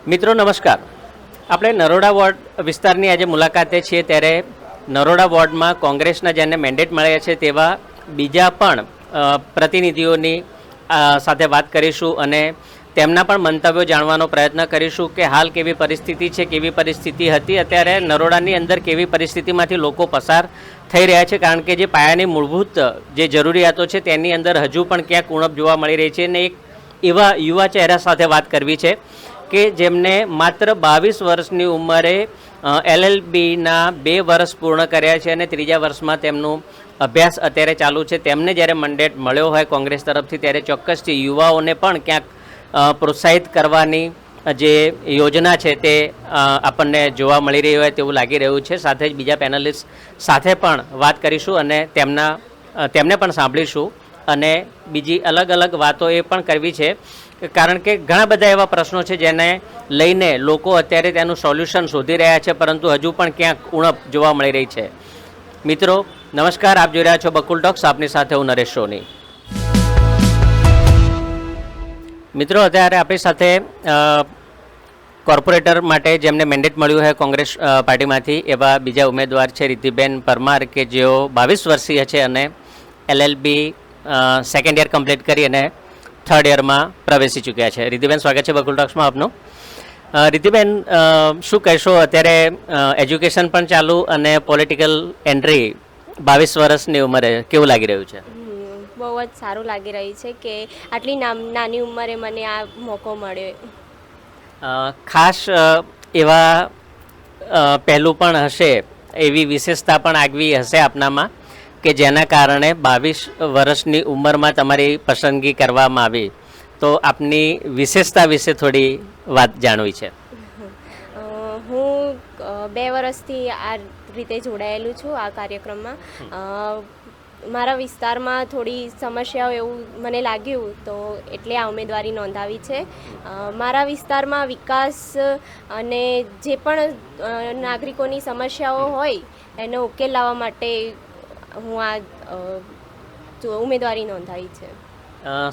મિત્રો નમસ્કાર. આપણે નરોડા વોર્ડ વિસ્તારની આજે મુલાકાતે છીએ ત્યારે નરોડા વોર્ડમાં કોંગ્રેસના જેને મેન્ડેટ મળ્યા છે તેવા બીજા પણ પ્રતિનિધિઓની સાથે વાત કરીશું અને તેમના પણ મંતવ્યો જાણવાનો પ્રયત્ન કરીશું કે હાલ કેવી પરિસ્થિતિ છે, કેવી પરિસ્થિતિ હતી, અત્યારે નરોડાની અંદર કેવી પરિસ્થિતિમાંથી લોકો પસાર થઈ રહ્યા છે, કારણ કે જે પાયાની મૂળભૂત જે જરૂરિયાતો છે તેની અંદર હજુ પણ ક્યાંક ઉણપ જોવા મળી રહી છે. અને એક એવા યુવા ચહેરા સાથે વાત કરવી છે કે જેમને માત્ર 22 વર્ષની ઉંમરે LLBના 2 વર્ષ પૂર્ણ કર્યા છે અને ત્રીજા વર્ષમાં તેમનું અભ્યાસ અત્યારે ચાલુ છે. તેમને જ્યારે મેન્ડેટ મળ્યો હોય કોંગ્રેસ તરફથી ત્યારે ચોક્કસથી યુવાઓને પણ ક્યાંક પ્રોત્સાહિત કરવાની જે યોજના છે તે આપણને જોવા મળી રહી હોય તેવું લાગી રહ્યું છે. સાથે જ બીજા પેનલિસ્ટ સાથે પણ વાત કરીશું અને તેમને પણ સાંભળીશું અને બીજી અલગ અલગ વાતો એ પણ કરવી છે, કારણ કે ઘણા બધા એવા પ્રશ્નો છે જેને લઈને લોકો અત્યારે તેનું સોલ્યુશન શોધી રહ્યા છે, પરંતુ હજુ પણ ક્યાંક ઉણપ જોવા મળી રહી છે. મિત્રો નમસ્કાર, આપ જોઈ રહ્યા છો બકુલ ટોક્સ, આપની સાથે હું નરેશ સોની. મિત્રો અત્યારે આપણી સાથે કોર્પોરેટર માટે જેમને મેન્ડેટ મળ્યું છે કોંગ્રેસ પાર્ટીમાંથી એવા બીજા ઉમેદવાર છે રિદ્ધિબેન પરમાર, કે જેઓ 22 વર્ષીય છે અને LLB સેકન્ડ યર કમ્પ્લીટ કરી અને થર્ડ યરમાં પ્રવેશી ચૂક્યા છે. રિદ્ધિબેન, સ્વાગત છે બકુલ ટોક્સમાં આપનું. રિદ્ધિબેન, શું કહેશો, અત્યારે એજ્યુકેશન પણ ચાલુ અને પોલિટિકલ એન્ટ્રી 22 વર્ષની ઉંમરે કેવું લાગી રહ્યું છે? બહુ જ સારું લાગી રહ્યું છે કે આટલી નાની ઉંમરે મને આ મોકો મળ્યો. ખાસ એવા પહેલું પણ હશે, એવી વિશેષતા પણ આગવી હશે આપનામાં કે જેના કારણે 22 વર્ષની ઉંમરમાં તમારી પસંદગી કરવામાં આવી, તો આપની વિશેષતા વિશે થોડી વાત જાણવી છે. હું 2 વર્ષથી આ રીતે જોડાયેલું છું આ કાર્યક્રમમાં. મારા વિસ્તારમાં થોડી સમસ્યાઓ એવું મને લાગ્યું તો એટલે આ ઉમેદવારી નોંધાવી છે. મારા વિસ્તારમાં વિકાસ અને જે પણ નાગરિકોની સમસ્યાઓ હોય એનો ઉકેલ લાવવા માટે હું આ ઉમેદવારી નોંધાવી છે.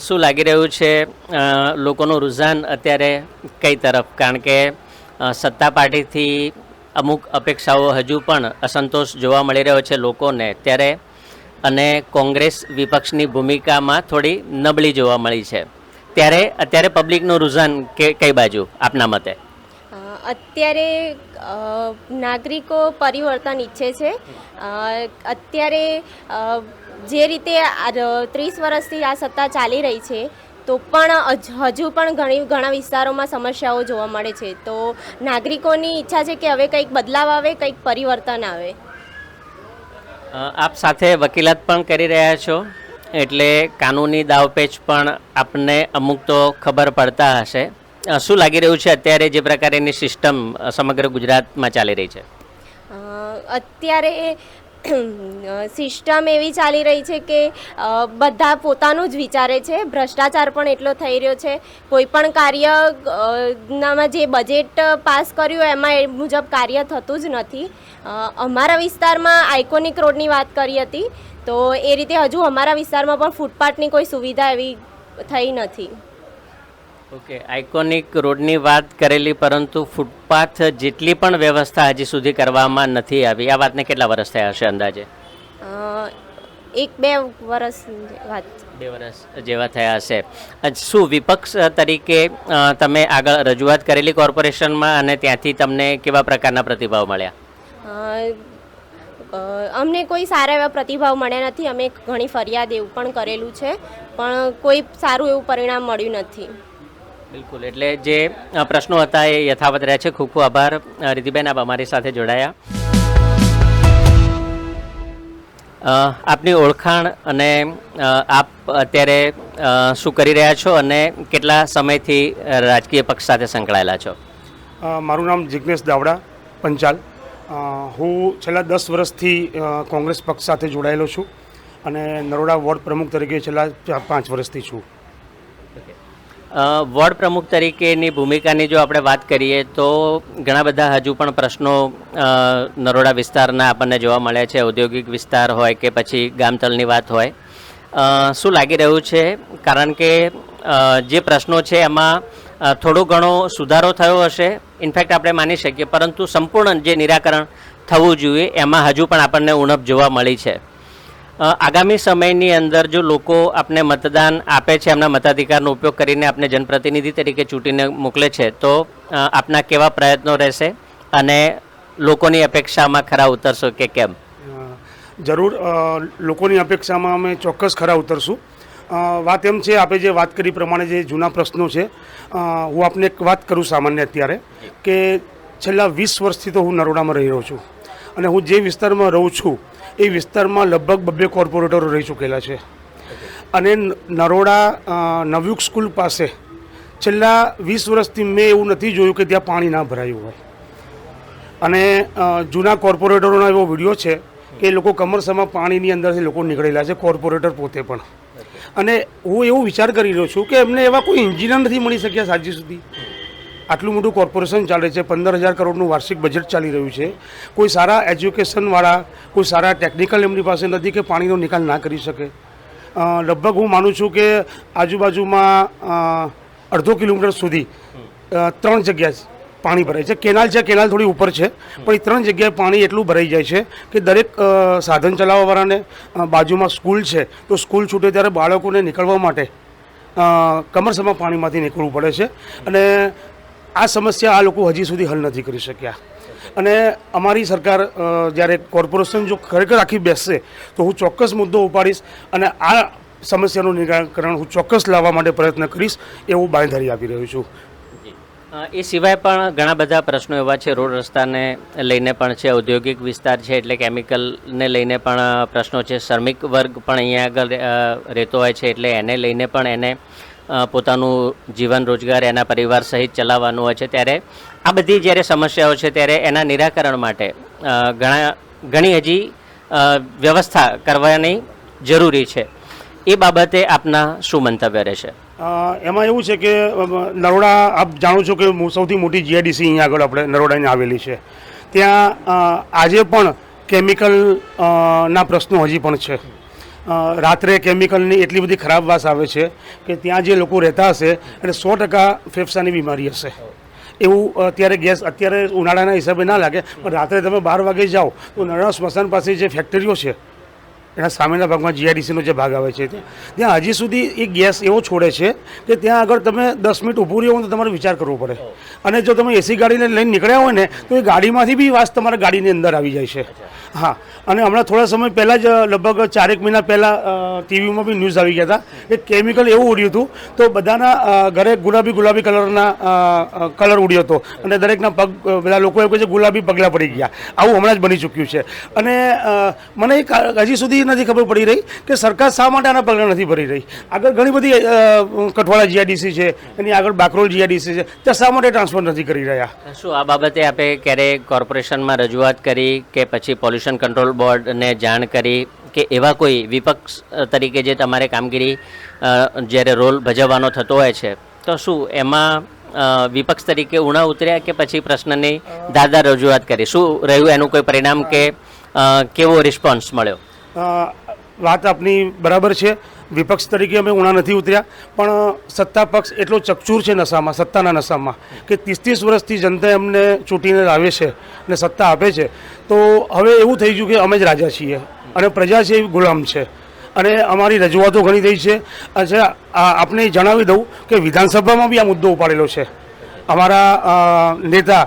શું લાગી રહ્યું છે લોકોનું રુઝાન અત્યારે કઈ તરફ? કારણ કે સત્તા પાર્ટીથી અમુક અપેક્ષાઓ હજુ પણ અસંતોષ જોવા મળી રહ્યો છે લોકોને, ત્યારે અને કોંગ્રેસ વિપક્ષની ભૂમિકામાં થોડી નબળી જોવા મળી છે, ત્યારે અત્યારે પબ્લિકનું રુઝાન કઈ બાજુ આપના મતે? અત્યારે નાગરિકો પરિવર્તન ઈચ્છે છે. અત્યારે જે રીતે 30 વર્ષથી આ સત્તા ચાલી રહી છે તો પણ હજુ પણ ઘણા વિસ્તારોમાં સમસ્યાઓ જોવા મળે છે. તો નાગરિકોની ઈચ્છા છે કે હવે કંઈક બદલાવ આવે, કંઈક પરિવર્તન આવે. આપ સાથે વકીલાત પણ કરી રહ્યા છો એટલે કાનૂની દાવપેચ પણ આપને અમુક તો ખબર પડતા હશે. શું લાગી રહ્યું છે અત્યારે જે પ્રકારની સિસ્ટમ સમગ્ર ગુજરાતમાં ચાલી રહી છે? અત્યારે સિસ્ટમ એવી ચાલી રહી છે કે બધા પોતાનું જ વિચારે છે. ભ્રષ્ટાચાર પણ એટલો થઈ રહ્યો છે. કોઈ પણ કાર્યનામાં જે બજેટ પાસ કર્યું એમાં એ મુજબ કાર્ય થતું જ નથી. અમારા વિસ્તારમાં આઇકોનિક રોડની વાત કરી હતી, તો એ રીતે હજુ અમારા વિસ્તારમાં પણ ફૂટપાથની કોઈ સુવિધા એવી થઈ નથી. ઓકે, આઇકોનિક રોડની વાત કરેલી, પરંતુ ફૂટપાથ જેટલી પણ વ્યવસ્થા હજી સુધી કરવામાં નથી આવી. આ વાતને કેટલા વર્ષ થયા હશે અંદાજે? 1-2 વર્ષ વાત. 2 વર્ષ જેવા થયા હશે. શું વિપક્ષ તરીકે તમે આગળ રજૂઆત કરેલી કોર્પોરેશનમાં અને ત્યાંથી તમને કેવા પ્રકારના પ્રતિભાવ મળ્યા? અમને કોઈ સારા એવા પ્રતિભાવ મળ્યા નથી. અમે ઘણી ફરિયાદ એવું પણ કરેલું છે, પણ કોઈ સારું એવું પરિણામ મળ્યું નથી. બિલકુલ, એટલે જે પ્રશ્નો હતા એ યથાવત રહ્યા છે. ખૂબ ખૂબ આભાર રિદ્ધિબેન, આપ અમારી સાથે જોડાયા. આપની ઓળખાણ અને આપ અત્યારે શું કરી રહ્યા છો અને કેટલા સમયથી રાજકીય પક્ષ સાથે સંકળાયેલા છો? મારું નામ જિગ્નેશ દાવડા પંચાલ. હું છેલ્લા 10 વર્ષથી કોંગ્રેસ પક્ષ સાથે જોડાયેલો છું અને નરોડા વોર્ડ પ્રમુખ તરીકે છેલ્લા 5 વર્ષથી છું. વોર્ડ પ્રમુખ તરીકેની ભૂમિકાની જો આપણે વાત કરીએ તો ઘણા બધા હજુ પણ પ્રશ્નો નરોડા વિસ્તારના આપણને જોવા મળે છે. ઔદ્યોગિક વિસ્તાર હોય કે પછી ગામતળની વાત હોય, શું લાગી રહ્યું છે? કારણ કે જે પ્રશ્નો છે એમાં થોડો ઘણો સુધારો થયો હશે, ઇનફેક્ટ આપણે માની શકીએ, પરંતુ સંપૂર્ણ જે નિરાકરણ થવું જોઈએ એમાં હજુ પણ આપણને ઉણપ જોવા મળી છે. આગામી સમયની અંદર જો લોકો આપને મતદાન આપે છે, એમના મતાધિકારનો ઉપયોગ કરીને આપને જનપ્રતિનિધિ તરીકે ચૂંટીને મોકલે છે, તો આપના કેવા પ્રયત્નો રહેશે અને લોકોની અપેક્ષામાં ખરા ઉતરશો કે કેમ? જરૂર લોકોની અપેક્ષામાં અમે ચોક્કસ ખરા ઉતરશું. વાત એમ છે, આપણે જે વાત કરી પ્રમાણે જે જૂના પ્રશ્નો છે, હું આપને એક વાત કરું સામાન્ય અત્યારે કે છેલ્લા 20 વર્ષથી તો હું નરોડામાં રહી રહ્યો છું અને હું જે વિસ્તારમાં રહું છું એ વિસ્તારમાં લગભગ 2 કોર્પોરેટરો રહી ચૂકેલા છે અને નરોડા નવયુગ સ્કૂલ પાસે છેલ્લા 20 વર્ષથી મેં એવું નથી જોયું કે ત્યાં પાણી ના ભરાયું હોય. અને જૂના કોર્પોરેટરોનો એવો વિડીયો છે કે એ લોકો કમરસામાં પાણીની અંદરથી લોકો નીકળેલા છે, કોર્પોરેટર પોતે પણ. અને હું એવું વિચાર કરી રહ્યો છું કે એમને એવા કોઈ એન્જિનિયર નથી મળી શક્યા સાજી સુધી. આટલું મોટું કોર્પોરેશન ચાલે છે, 15,000 કરોડનું વાર્ષિક બજેટ ચાલી રહ્યું છે, કોઈ સારા એજ્યુકેશનવાળા, કોઈ સારા ટેકનિકલ એમની પાસે નથી કે પાણીનો નિકાલ ના કરી શકે. લગભગ હું માનું છું કે આજુબાજુમાં અડધો કિલોમીટર સુધી 3 જગ્યાએ પાણી ભરાય છે. કેનાલ છે, કેનાલ થોડી ઉપર છે, પણ એ 3 જગ્યાએ પાણી એટલું ભરાઈ જાય છે કે દરેક સાધન ચલાવવાવાળાને બાજુમાં સ્કૂલ છે તો સ્કૂલ છૂટે ત્યારે બાળકોને નીકળવા માટે કમરસમાં પાણીમાંથી નીકળવું પડે છે. અને આ સમસ્યા આ લોકો હજી સુધી હલ નથી કરી શક્યા. અને અમારી સરકાર જ્યારે કોર્પોરેશન જો ખરેખર આખી બેસશે તો હું ચોક્કસ મુદ્દો ઉપાડીશ અને આ સમસ્યાનું નિરાકરણ હું ચોક્કસ લાવવા માટે પ્રયત્ન કરીશ એવું બાંયધરી આપી રહ્યો છું. એ સિવાય પણ ઘણા બધા પ્રશ્નો એવા છે, રોડ રસ્તાને લઈને પણ છે, ઔદ્યોગિક વિસ્તાર છે એટલે કેમિકલને લઈને પણ પ્રશ્નો છે, શ્રમિક વર્ગ પણ અહીંયા આગળ રહેતો હોય છે એટલે એને લઈને પણ એને પોતાનું જીવન રોજગાર એના પરિવાર સહિત ચલાવવાનું હોય છે. ત્યારે આ બધી જ્યારે સમસ્યાઓ છે ત્યારે એના નિરાકરણ માટે ઘણી હજી વ્યવસ્થા કરવાની જરૂરી છે. એ બાબતે આપના શું મંતવ્ય રહેશે? એમાં એવું છે કે નરોડા આપ જાણો છો કે સૌથી મોટી જીઆઈડીસી અહીંયા આગળ આપણે નરોડાની આવેલી છે. ત્યાં આજે પણ કેમિકલ ના પ્રશ્નો હજી પણ છે. રાત્રે કેમિકલની એટલી બધી ખરાબ વાસ આવે છે કે ત્યાં જે લોકો રહેતા હશે અને 100% ફેફસાની બીમારી હશે. એવું અત્યારે ગેસ અત્યારે ઉનાળાના હિસાબે ના લાગે, પણ રાત્રે તમે 12 વાગે જાઓ તો નરોડા સ્મશાન પાસે જે ફેક્ટરીઓ છે એના સામેના ભાગમાં જીઆઈડીસીનો જે ભાગ આવે છે ત્યાં હજી સુધી એ ગેસ એવો છોડે છે કે ત્યાં આગળ તમે 10 મિનિટ ઊભું રહ્યો તો તમારે વિચાર કરવો પડે. અને જો તમે એસી ગાડીને લઈને નીકળ્યા હોય ને તો એ ગાડીમાંથી બી વાસ તમારા ગાડીની અંદર આવી જાય છે. હા, અને હમણાં થોડા સમય પહેલાં જ લગભગ 4 મહિના પહેલાં ટીવીમાં બી ન્યૂઝ આવી ગયા હતા કે કેમિકલ એવું ઉડ્યું હતું તો બધાના ઘરે ગુલાબી કલરના કલર ઉડ્યો હતો અને દરેકના પગ બધા લોકો એવું કહે છે ગુલાબી પગલાં પડી ગયા. આવું હમણાં જ બની ચૂક્યું છે. અને મને હજી સુધી નથી ખબર પડી રહી કે સરકાર શા માટે આના પગલાં નથી ભરી રહી. આગળ ઘણી બધી કઠવાડા જીઆઈડીસી છે, એની આગળ બાકરોલ જીઆઈડીસી છે, ત્યાં શા માટે ટ્રાન્સફર નથી કરી રહ્યા? શું આ બાબતે આપે ક્યારે કોર્પોરેશનમાં રજૂઆત કરી કે પછી પોલ્યુશન કંટ્રોલ બોર્ડને જાણ કરી કે એવા કોઈ વિપક્ષ તરીકે જે તમારે કામગીરી જ્યારે રોલ ભજવવાનો થતો હોય છે તો શું એમાં વિપક્ષ તરીકે ઉણા ઉતર્યા કે પછી પ્રશ્નની દાદા રજૂઆત કરી? શું રહ્યું એનું કોઈ પરિણામ કે કેવો રિસ્પોન્સ મળ્યો? વાત આપની બરાબર છે. વિપક્ષ તરીકે અમે ઉણા નથી ઉતર્યા, પણ સત્તા પક્ષ એટલો ચકચૂર છે નશામાં, સત્તાના નશામાં કે 30 વર્ષથી જનતા એમને ચૂંટીને લાવે છે અને સત્તા આપે છે. તો હવે એવું થઈ ગયું કે અમે જ રાજા છીએ અને પ્રજા છે એ ગુલામ છે. અને અમારી રજૂઆતો ઘણી થઈ છે. અચ્છા, આપને જણાવી દઉં કે વિધાનસભામાં બી આ મુદ્દો ઉપાડેલો છે. અમારા નેતા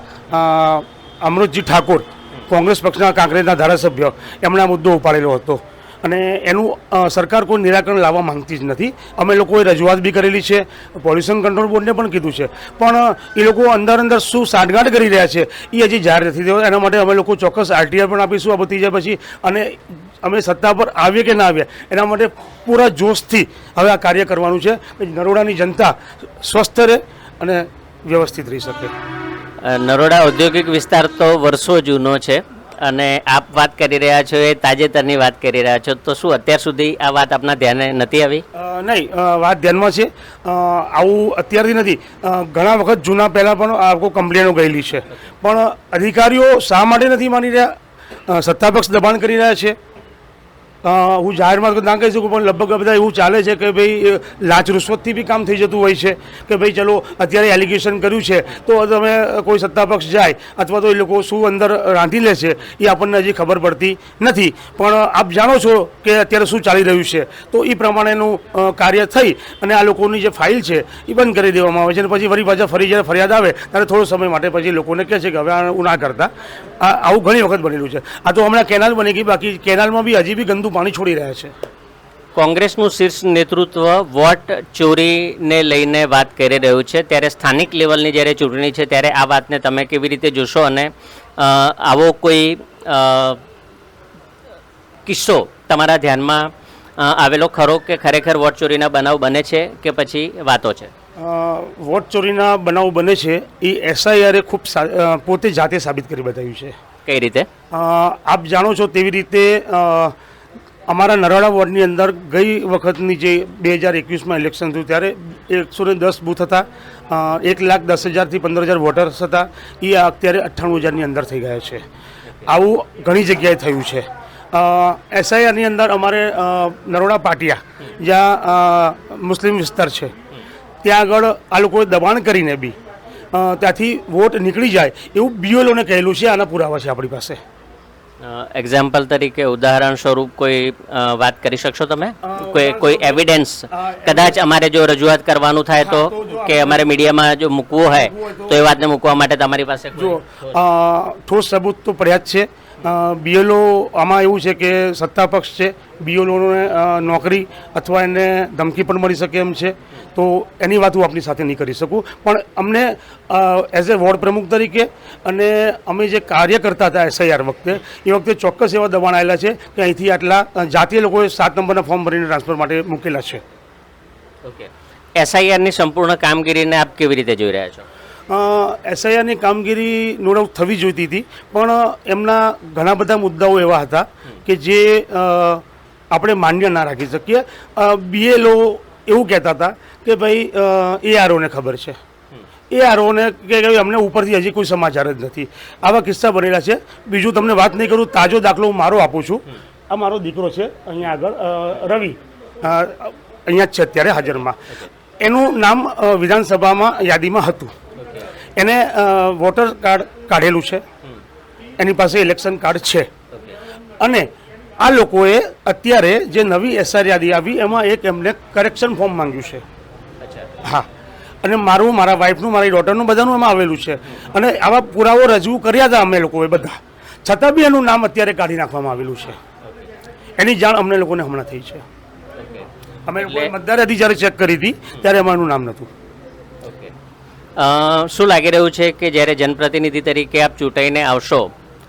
અમૃતજી ઠાકોર, કોંગ્રેસ પક્ષના કાંકરેજના ધારાસભ્ય, એમણે આ મુદ્દો ઉપાડેલો હતો અને એનું સરકાર કોઈ નિરાકરણ લાવવા માંગતી જ નથી. અમે લોકોએ રજૂઆત બી કરેલી છે, પોલ્યુશન કંટ્રોલ બોર્ડને પણ કીધું છે, પણ એ લોકો અંદર શું સાંઠગાંઠ કરી રહ્યા છે એ હજી જાહેર નથી થયો. એના માટે અમે લોકો ચોક્કસ આરટીઆર પણ આપીશું આ બધી જાય પછી, અને અમે સત્તા પર આવીએ કે ના આવીએ એના માટે પૂરા જોશથી હવે આ કાર્ય કરવાનું છે કે નરોડાની જનતા સ્વસ્થ રહે અને વ્યવસ્થિત રહી શકે. નરોડા ઔદ્યોગિક વિસ્તાર તો વર્ષો જૂનો છે અને આપ વાત કરી રહ્યા છો એ તાજેતરની વાત કરી રહ્યા છો, તો શું અત્યાર સુધી આ વાત આપના ધ્યાને નથી આવી? નહીં, વાત ધ્યાનમાં છે. આવું અત્યારથી નથી, ઘણા વખત જૂના પહેલાં પણ આ લોકો કમ્પ્લેનો ગયેલી છે, પણ અધિકારીઓ શા માટે નથી માની રહ્યા? સત્તાપક્ષ દબાણ કરી રહ્યા છે. હું જાહેરમાં તો ના કહી શકું, પણ લગભગ બધા એવું ચાલે છે કે ભાઈ લાંચ રૂશ્વતથી બી કામ થઈ જતું હોય છે કે ભાઈ ચલો અત્યારે એલિગેશન કર્યું છે તો તમે કોઈ સત્તાપક્ષ જાય અથવા તો એ લોકો શું અંદર રાંધી લે છે એ આપણને હજી ખબર પડતી નથી. પણ આપ જાણો છો કે અત્યારે શું ચાલી રહ્યું છે, તો એ પ્રમાણેનું કાર્ય થઈ અને આ લોકોની જે ફાઇલ છે એ બંધ કરી દેવામાં આવે છે અને પછી વળી પાછા ફરી જ્યારે ફરિયાદ આવે ત્યારે થોડો સમય માટે પછી લોકોને કહે છે કે હવે આવું ના કરતા. આવું ઘણી વખત બનેલું છે. આ તો હમણાં કેનાલ બની ગઈ, બાકી કેનાલમાં બી હજી બી ગંદુ પાણી છોડી રહ્યા છે. કોંગ્રેસનું શીર્ષ નેતૃત્વ વોટ ચોરીને લઈને વાત કરી રહ્યું છે, ત્યારે સ્થાનિક લેવલની જ્યારે ચૂંટણી છે ત્યારે આ વાતને તમે કેવી રીતે જોશો અને આવો કોઈ કિસ્સો તમારા ધ્યાનમાં આવેલો ખરો કે ખરેખર વોટ ચોરીના બનાવ બને છે કે પછી વાતો છે? વોટ ચોરીના બનાવ બને છે એ SIR ખૂબ પોતે જાતે સાબિત કરી બતાવ્યું છે. કઈ રીતે? આપ જાણો છો તેવી રીતે અમારા નરોડા વોર્ડની અંદર ગઈ વખતની જે 2021માં ઇલેક્શન થયું ત્યારે 110 બૂથ હતા, 1,10,000થી 15,000 વોટર્સ હતા, એ અત્યારે 98,000ની અંદર થઈ ગયા છે. આવું ઘણી જગ્યાએ થયું છે. SIRની અંદર અમારે નરોડા પાટિયા જ્યાં મુસ્લિમ વિસ્તાર છે ત્યાં આગળ આ લોકોએ દબાણ કરીને બી ત્યાંથી વોટ નીકળી જાય એવું BLOને કહેલું છે. આના પુરાવા છે આપણી પાસે. એક્ઝામ્પલ તરીકે ઉદાહરણ સ્વરૂપ કોઈ વાત કરી શકશો તમે? કોઈ એવિડન્સ કદાચ અમારે જો રજૂઆત કરવાનું થાય તો કે અમારે મીડિયામાં જો મૂકવું હોય તો એ વાતને મૂકવા માટે તમારી પાસે જો ઠોસ સબૂત તો પડ્યા જ છે. BLO આમાં એવું છે કે સત્તાપક્ષ છે, BLOને નોકરી અથવા એને ધમકી પણ મળી શકે એમ છે, તો એની વાત હું આપની સાથે નહીં કરી શકું. પણ અમને એઝ એ વોર્ડ પ્રમુખ તરીકે અને અમે જે કાર્ય કરતા હતા SIR વખતે એ વખતે ચોક્કસ એવા દબાણ આવેલા છે કે અહીંથી આટલા જાતીય લોકોએ 7 નંબરના ફોર્મ ભરીને ટ્રાન્સફર માટે મૂકેલા છે. ઓકે, SIRની સંપૂર્ણ કામગીરીને આપ કેવી રીતે જોઈ રહ્યા છો? SIRની કામગીરી નો ડાઉટ થવી જોઈતી હતી, પણ એમના ઘણા બધા મુદ્દાઓ એવા હતા કે જે આપણે માન્ય ના રાખી શકીએ. BLO એવું કહેતા હતા કે ભાઈ AROને ખબર છે, AROને કે અમને ઉપરથી હજી કોઈ સમાચાર જ નથી. આવા કિસ્સા બનેલા છે. બીજું તમને વાત નહીં કરું, તાજો દાખલો હું મારો આપું છું. આ મારો દીકરો છે અહીંયા આગળ, રવિ, અહીંયા જ છે અત્યારે હાજરમાં. એનું નામ વિધાનસભામાં યાદીમાં હતું. એને વોટર કાર્ડ કાઢેલું છે, એની પાસે ઇલેક્શન કાર્ડ છે, અને આ લોકોએ અત્યારે જે નવી SR યાદી આવી એમાં એક એમને કરેક્શન ફોર્મ માંગ્યું છે. હા, અને મારું, મારા વાઈફનું, મારી ડોટરનું બધાનું એમાં આવેલું છે. અને આવા પુરાવો રજૂ કર્યા હતા અમે લોકોએ બધા, છતાં બી એનું નામ અત્યારે કાઢી નાખવામાં આવેલું છે. એની જાણ અમને લોકોને હમણાં થઈ છે. અમે લોકોએ મતદાર યાદી જ્યારે ચેક કરી હતી ત્યારે એમાં એનું નામ નહોતું. શું લાગી રહ્યું છે કે જ્યારે જનપ્રતિનિધિ તરીકે આપ ચૂંટાઈને આવશો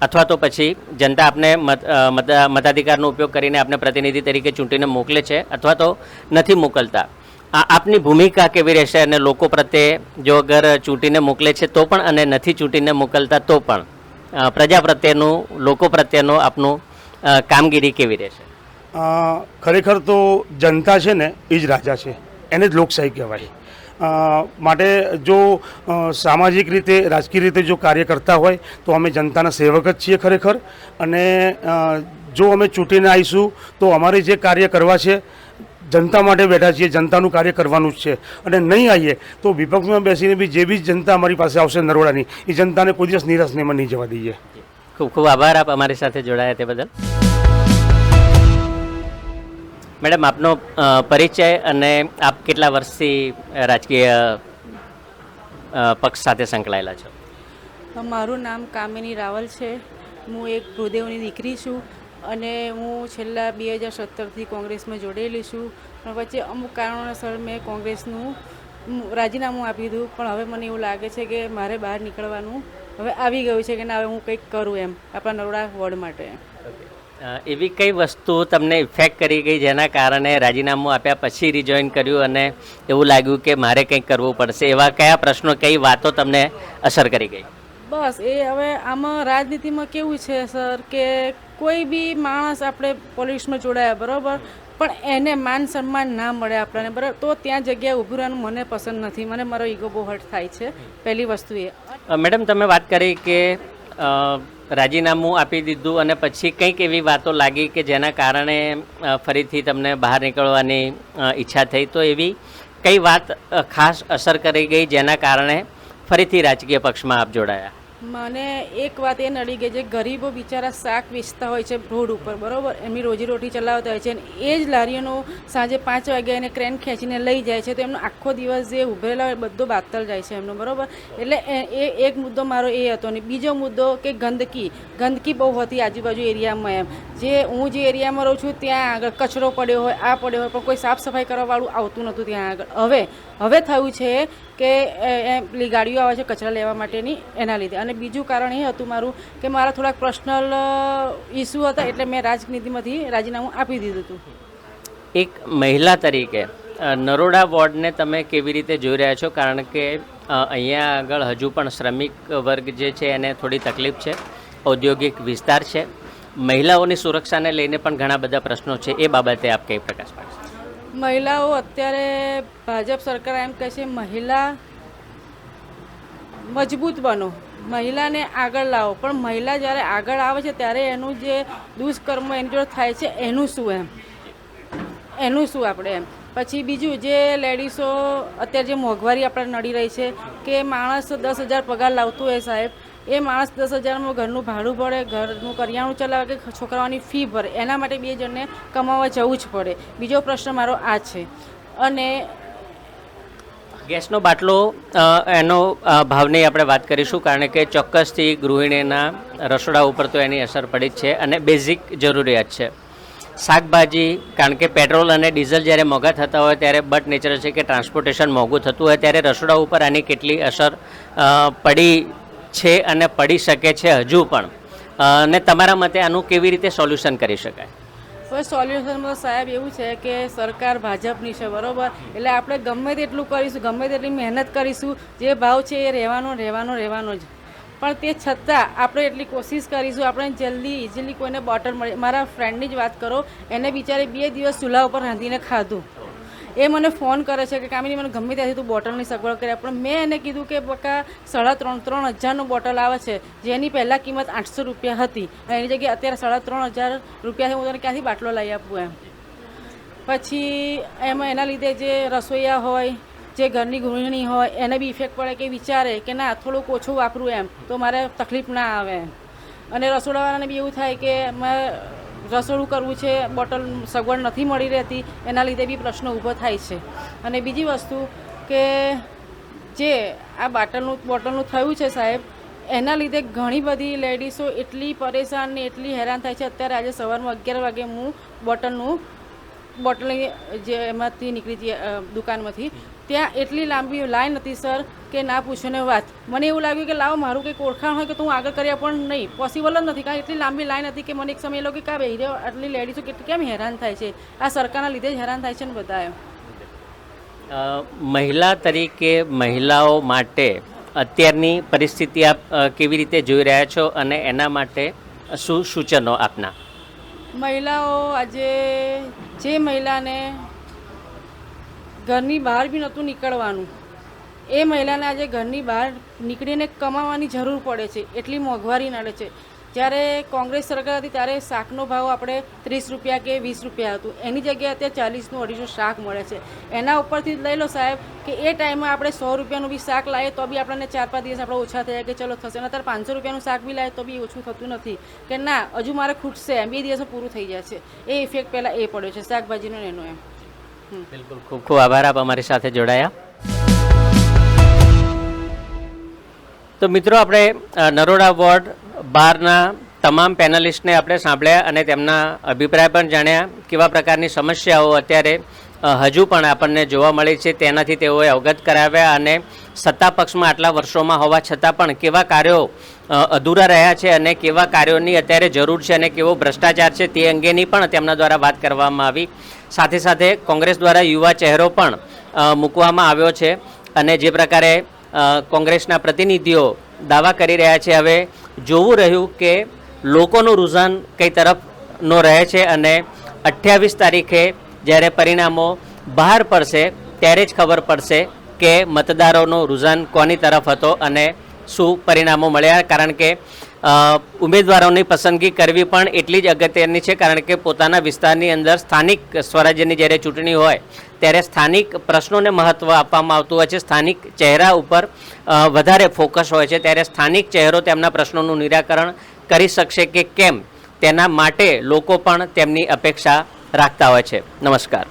અથવા તો પછી જનતા આપને મતાધિકારનો ઉપયોગ કરીને આપને પ્રતિનિધિ તરીકે ચૂંટીને મોકલે છે અથવા તો નથી મોકલતા, આપની ભૂમિકા કેવી રહેશે? અને લોકો પ્રત્યે જો અગર ચૂંટીને મોકલે છે તો પણ અને નથી ચૂંટીને મોકલતા તો પણ પ્રજા પ્રત્યેનું, લોકો પ્રત્યેનું આપનું કામગીરી કેવી રહેશે? ખરેખર તો જનતા છે ને એ જ રાજા છે, એને જ લોકશાહી કહેવાય. માટે જો સામાજિક રીતે, રાજકીય રીતે જો કાર્ય કરતા હોય તો અમે જનતાના સેવક જ છીએ ખરેખર. અને જો અમે ચૂંટીને આવીશું તો અમારે જે કાર્ય કરવા છે, જનતા માટે બેઠા છીએ, જનતાનું કાર્ય કરવાનું જ છે. અને નહીં આવીએ તો વિપક્ષમાં બેસીને બી જે બી જનતા અમારી પાસે આવશે નરોડાની, એ જનતાને કોઈ દિવસ નિરાશ નહીં જવા દઈએ. ખૂબ ખૂબ આભાર આપ અમારી સાથે જોડાયા તે બદલ. મેડમ, આપનો પરિચય અને આપ કેટલા વર્ષથી રાજકીય પક્ષ સાથે સંકળાયેલા છો? મારું નામ કામિની રાવલ છે. હું એક ભૂદેવની દીકરી છું અને હું છેલ્લા 2017થી કોંગ્રેસમાં જોડાયેલી છું. પણ વચ્ચે અમુક કારણોસર મેં કોંગ્રેસનું રાજીનામું આપી દીધું. પણ હવે મને એવું લાગે છે કે મારે બહાર નીકળવાનું હવે આવી ગયું છે કે ના, હવે હું કંઈક કરું એમ આપણા નરોડા વોર્ડ માટે. એવી કઈ વસ્તુ તમને ઇફેક્ટ કરી ગઈ જેના કારણે રાજીનામું આપ્યા પછી રિજોઈન કર્યું અને એવું લાગ્યું કે મારે કંઈક કરવું પડશે? એવા કયા પ્રશ્નો, કઈ વાતો તમને અસર કરી ગઈ? બસ એ હવે આમાં રાજનીતિમાં કેવું છે સર કે કોઈ બી માણસ આપણે પોલિટિક્સમાં જોડાયા બરાબર, પણ એને માન સન્માન ના મળે આપણને બરાબર, તો ત્યાં જગ્યાએ ઊભું રહેવાનું મને પસંદ નથી. મને મારો ઈગો બહુ હર્ટ થાય છે, પહેલી વસ્તુ એ. મેડમ, તમે વાત કરી કે રાજીનામું આપી દીધું અને પછી કંઈક એવી વાતો લાગી કે જેના કારણે ફરીથી તમને બહાર નીકળવાની ઈચ્છા થઈ, તો એવી કઈ વાત ખાસ અસર કરી ગઈ જેના કારણે ફરીથી રાજકીય પક્ષમાં આપ જોડાયા? મને એક વાત એ નડી ગઈ, જે ગરીબો બિચારા શાક વેચતા હોય છે રોડ ઉપર, બરાબર, એમની રોજીરોટી ચલાવતા હોય છે, અને એ જ લારીઓનો સાંજે 5 વાગે એને ક્રેન ખેંચીને લઈ જાય છે, તો એમનો આખો દિવસ જે ઉભરેલા હોય બધો બાતલ જાય છે એમનો, બરાબર. એટલે એ એક મુદ્દો મારો એ હતો. અને બીજો મુદ્દો કે ગંદકી બહુ હતી આજુબાજુ એરિયામાં. એમ જે હું જે એરિયામાં રહું છું ત્યાં આગળ કચરો પડ્યો હોય, આ પડ્યો હોય, પણ કોઈ સાફ સફાઈ કરવાવાળું આવતું નહોતું ત્યાં આગળ. હવે થયું છે કે પેલી ગાડીઓ આવે છે કચરા લેવા માટેની, એના લીધે. અને બીજું કારણ એ હતું મારું કે મારા થોડાક પર્સનલ ઇસ્યુ હતા, એટલે મેં રાજનીતિમાંથી રાજીનામું આપી દીધું હતું. એક મહિલા તરીકે નરોડા વોર્ડને તમે કેવી રીતે જોઈ રહ્યા છો? કારણ કે અહીંયા આગળ હજુ પણ શ્રમિક વર્ગ જે છે એને થોડી તકલીફ છે, ઔદ્યોગિક વિસ્તાર છે, મહિલાઓની સુરક્ષાને લઈને પણ ઘણા બધા પ્રશ્નો છે, એ બાબતે આપ કઈ પ્રકાશ પાડશો? મહિલાઓ અત્યારે ભાજપ સરકાર એમ કહે છે મહિલા મજબૂત બનો, મહિલાને આગળ લાવો, પણ મહિલા જ્યારે આગળ આવે છે ત્યારે એનું જે દુષ્કર્મ એની જોડે થાય છે એનું શું આપણે એમ. પછી બીજું જે લેડીઝો અત્યારે જે મોંઘવારી આપણે નડી રહી છે કે માણસ 10,000 પગાર લાવતું હોય સાહેબ, એ માણસ 10,000માં ઘરનું ભાડું ભરે, ઘરનું કરિયાણું ચલાવે કે છોકરાઓની ફી ભરે, એના માટે 2 જણને કમાવા જવું જ પડે. બીજો પ્રશ્ન મારો આ છે. અને ગેસનો બાટલો એનો ભાવની આપણે વાત કરીશું, કારણ કે ચોક્કસથી ગૃહિણીના રસોડા ઉપર તો એની અસર પડી જ છે અને બેઝિક જરૂરિયાત છે. શાકભાજી, કારણ કે પેટ્રોલ અને ડીઝલ જ્યારે મોંઘા થતા હોય ત્યારે બટ નેચર છે કે ટ્રાન્સપોર્ટેશન મોંઘું થતું હોય, ત્યારે રસોડા ઉપર આની કેટલી અસર પડી છે અને પડી શકે છે હજુ પણ, અને તમારા મતે આનું કેવી રીતે સોલ્યુશન કરી શકાય? ફર્સ્ટ સોલ્યુશનમાં સાહેબ એવું છે કે સરકાર ભાજપની છે, બરાબર, એટલે આપણે ગમે તેટલું કરીશું, ગમે તેટલી મહેનત કરીશું, જે ભાવ છે એ રહેવાનો જ. પણ તે છતાં આપણે એટલી કોશિશ કરીશું, આપણે જલ્દી ઇઝીલી કોઈને બોટલ મળે. મારા ફ્રેન્ડની જ વાત કરો, એને બિચારે 2 દિવસ ચૂલા ઉપર રાંધીને ખાધું. એ મને ફોન કરે છે કે કામિની મને ગમે ત્યાંથી તું બોટલની સગવડ કરે, પણ મેં એને કીધું કે બકા 3,500 બોટલ આવે છે, જેની પહેલાં કિંમત 800 રૂપિયા હતી, અને એની જગ્યાએ અત્યારે 3,500 રૂપિયાથી હું તને ક્યાંથી બાટલો લઈ આપું એમ. પછી એમાં એના લીધે જે રસોઈયા હોય, જે ઘરની ગૃહિણી હોય, એને બી ઇફેક્ટ પડે કે વિચારે કે ના થોડુંક ઓછું વાપરું એમ, તો મારે તકલીફ ના આવે એમ. અને રસોડાવાળાને બી એવું થાય કે મારે રસોડું કરવું છે, બોટલ સગવડ નથી મળી રહેતી, એના લીધે બી પ્રશ્ન ઊભો થાય છે. અને બીજી વસ્તુ કે જે આ બોટલનું થયું છે સાહેબ, એના લીધે ઘણી બધી લેડીઝો એટલી પરેશાન ને એટલી હેરાન થાય છે. અત્યારે આજે સવારમાં 11 વાગે હું બોટલની જે એમાંથી નીકળી હતી દુકાનમાંથી, ત્યાં એટલી લાંબી લાઈન હતી સર કે ના પૂછો ને વાત. મને એવું લાગ્યું કે લાવો મારું કંઈક ઓળખાણ હોય કે તો હું આગળ કર્યા, પણ નહીં, પોસિબલ જ નથી, કારણ એટલી લાંબી લાઈન હતી કે મને એક સમય એ લોકો કાં બેહી આટલી લેડીઝો કેમ હેરાન થાય છે, આ સરકારના લીધે જ હેરાન થાય છે ને બધા એમ. મહિલા તરીકે મહિલાઓ માટે અત્યારની પરિસ્થિતિ આપ કેવી રીતે જોઈ રહ્યા છો અને એના માટે શું સૂચનો આપના? મહિલાઓ આજે જે મહિલાને ઘરની બહાર બી નહોતું નીકળવાનું, એ મહિલાને આજે ઘરની બહાર નીકળીને કમાવાની જરૂર પડે છે, એટલી મોંઘવારી નડે છે. જ્યારે કોંગ્રેસ સરકાર હતી ત્યારે શાકનો ભાવ આપણે 30 રૂપિયા કે 20 રૂપિયા હતું, એની જગ્યાએ અત્યારે 40નું 250 શાક મળે છે. એના ઉપરથી લઈ લો સાહેબ કે એ ટાઈમમાં આપણે 100 રૂપિયાનું બી શાક લાવીએ તો બી આપણને 4-5 દિવસ આપણે ઓછા થયા કે ચલો થશે, અને અત્યારે 500 રૂપિયાનું શાક બી લાવીએ તો બી ઓછું થતું નથી કે ના હજુ મારે ખૂટશે એમ, 2 દિવસમાં પૂરું થઈ જાય છે. એ ઇફેક્ટ પહેલાં એ પડ્યો છે શાકભાજીનો એનો એમ. બિલકુલ, ખૂબ ખૂબ આભાર આપ અમારી સાથે જોડાયા. તો મિત્રો, આપણે નરોડા વોર્ડ 12ના તમામ પેનલિસ્ટને આપણે સાંભળ્યા અને તેમના અભિપ્રાય પણ જાણ્યા. કેવા પ્રકારની સમસ્યાઓ અત્યારે હજુ પણ આપણને જોવા મળી છે તેનાથી તેઓએ અવગત કરાવ્યા, અને સત્તા પક્ષમાં આટલા વર્ષોમાં હોવા છતાં પણ કેવા કાર્યો અધૂરા રહ્યા છે અને કેવા કાર્યોની અત્યારે જરૂર છે અને કેવો ભ્રષ્ટાચાર છે તે અંગેની પણ તેમના દ્વારા વાત કરવામાં આવી. સાથે સાથે કોંગ્રેસ દ્વારા યુવા ચહેરો પણ મૂકવામાં આવ્યો છે, અને જે પ્રકારે કોંગ્રેસના પ્રતિનિધિઓ દાવા કરી રહ્યા છે, હવે જોવું રહ્યું કે લોકોનું રુઝાન કઈ તરફનો રહે છે, અને 28 તારીખે જ્યારે પરિણામો બહાર પડશે ત્યારે જ ખબર પડશે કે મતદારોનું રુઝાન કોની તરફ હતો અને શું પરિણામો મળ્યા. કારણ કે ઉમેદવારોની પસંદગી કરવી પણ એટલી જ અગત્યની છે, કારણ કે પોતાના વિસ્તારની અંદર સ્થાનિક સ્વરાજ્યની જ્યારે ચૂંટણી હોય ત્યારે સ્થાનિક પ્રશ્નોને મહત્ત્વ આપવામાં આવતું હોય છે, સ્થાનિક ચહેરા ઉપર વધારે ફોકસ હોય છે, ત્યારે સ્થાનિક ચહેરો તેમના પ્રશ્નોનું નિરાકરણ કરી શકશે કે કેમ તેના માટે લોકો પણ તેમની અપેક્ષા રાખતા હોય છે. નમસ્કાર.